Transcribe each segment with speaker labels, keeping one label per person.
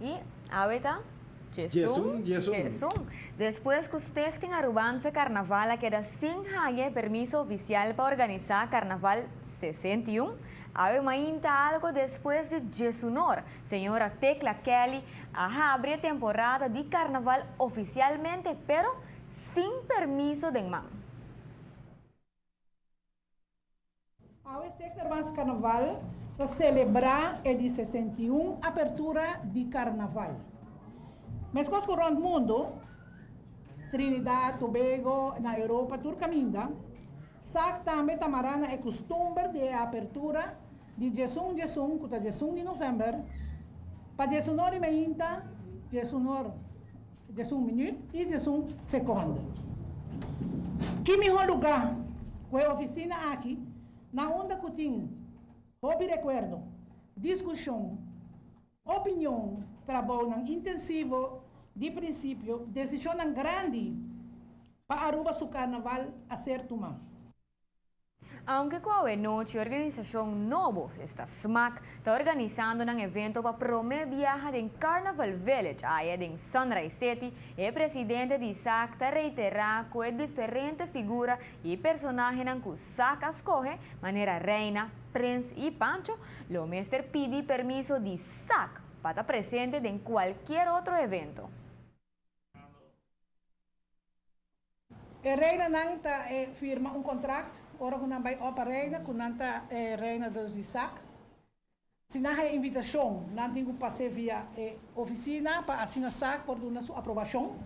Speaker 1: Y ahorita,
Speaker 2: Jesús.
Speaker 1: Después que usted tenga Arubanza Carnaval, queda sin haya permiso oficial para organizar Carnaval 61. Hay mainta algo después de Jesunor. Señora Tecla Kelly abre temporada de Carnaval oficialmente, pero sin permiso de man.
Speaker 3: Este Carnaval para celebrar a 61 apertura de Carnaval. Mas coisas rond mundo, Trinidad, Tobago, na Europa, tudo caminha, sabe também tamarana é costume de apertura de Jesum, que está Jesum de novembro, para Jesunor e meinta, Jesum minuto e Jesum segundo. Que melhor lugar, com a oficina aqui, na onda que tem, hobby recuerdo, discussão, opinião, trabalho intensivo, de princípio, decisão grande para Aruba su carnaval a ser tomado.
Speaker 1: Aunque cada noche a organización Novos, esta SMAC, está organizando un evento para promover viajes en Carnival Village, allá en Sunrise City, el presidente de SAC está reiterando que diferentes figuras y personajes que SAC escoge, manera Reina, Prince y Pancho, lo mestre pide permiso de SAC para estar presente en cualquier otro evento.
Speaker 3: A Reina nanta firma contrato, ora que vai opa Reina, que nanta Reina dos de SAC. Se não há invitação, não tem que passar via oficina para assinar SAC por dar sua aprovação.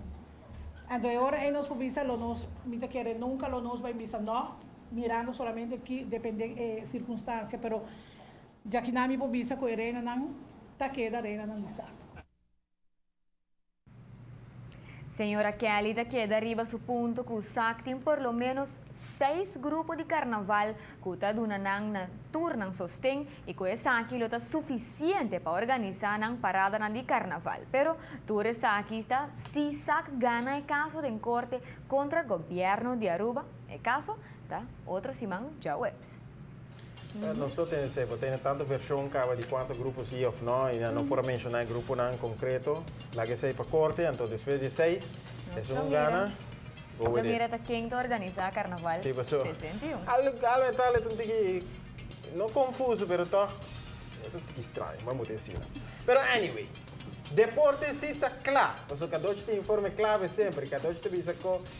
Speaker 3: Então agora nós publica, nós não queremos nunca, nós vai bisa não, mirando solamente que depende da circunstância, pero já que não me publica com a Reina não, tá queda Reina não de SAC.
Speaker 1: Señora Kelly, da queda arriba su punto que SAC tem por lo menos 6 grupos de carnaval que está dando na turno sostén y que SAC lo está suficiente para organizar una parada de carnaval. Pero tú aquí está, si SAC gana el caso de corte contra el gobierno de Aruba, el caso está otro simán ya webs.
Speaker 2: Nosotros tenemos tanta versión de cuántos grupos sí o no, y no puedo mencionar el grupo en concreto, la que se para corte, entonces después de 6, es un gana.
Speaker 1: Mira, ¿quién te organiza carnaval?
Speaker 2: Sí, pasó.
Speaker 1: 61.
Speaker 2: Algo tal, no confuso, pero todo es extraño, vamos a decir. Pero anyway, deporte sí está claro, porque cada uno tiene informe clave siempre, cada uno te dice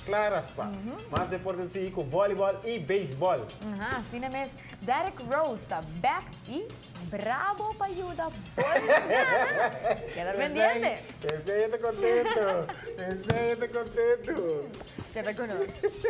Speaker 2: claras para. Más deporte sí con voleibol y béisbol.
Speaker 1: Así es. Derek Rose está back y bravo para ayudar. Queda pendiente.
Speaker 2: Ese está contento.
Speaker 1: Queda con